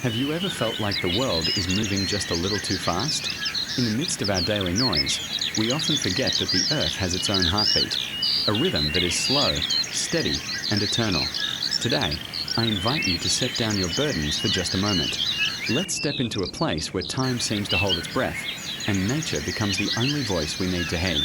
Have you ever felt like the world is moving just a little too fast? In the midst of our daily noise, we often forget that the Earth has its own heartbeat, a rhythm that is slow, steady, and eternal. Today, I invite you to set down your burdens for just a moment. Let's step into a place where time seems to hold its breath, and nature becomes the only voice we need to hear.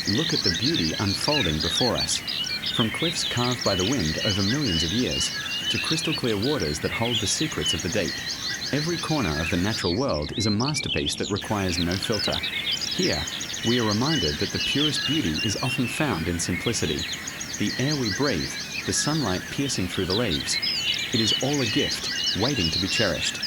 Look at the beauty unfolding before us. From cliffs carved by the wind over millions of years, to crystal clear waters that hold the secrets of the deep. Every corner of the natural world is a masterpiece that requires no filter. Here, we are reminded that the purest beauty is often found in simplicity. The air we breathe, the sunlight piercing through the leaves. It is all a gift, waiting to be cherished.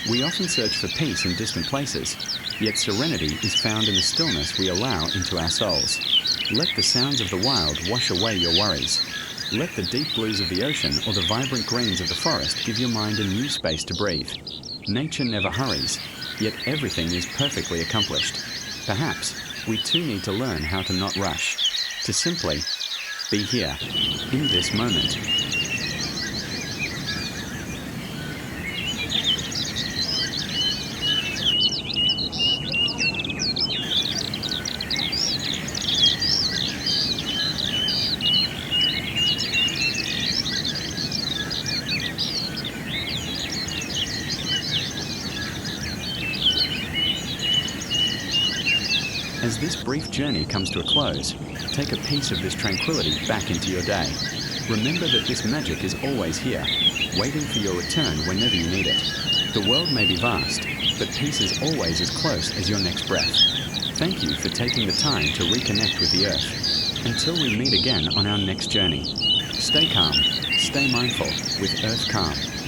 We often search for peace in distant places, yet serenity is found in the stillness we allow into our souls. Let the sounds of the wild wash away your worries. Let the deep blues of the ocean or the vibrant greens of the forest give your mind a new space to breathe. Nature never hurries, yet everything is perfectly accomplished. Perhaps we too need to learn how to not rush, to simply be here, in this moment. As this brief journey comes to a close, take a piece of this tranquility back into your day. Remember that this magic is always here, waiting for your return whenever you need it. The world may be vast, but peace is always as close as your next breath. Thank you for taking the time to reconnect with the Earth. Until we meet again on our next journey, stay calm, stay mindful with Earth Calm.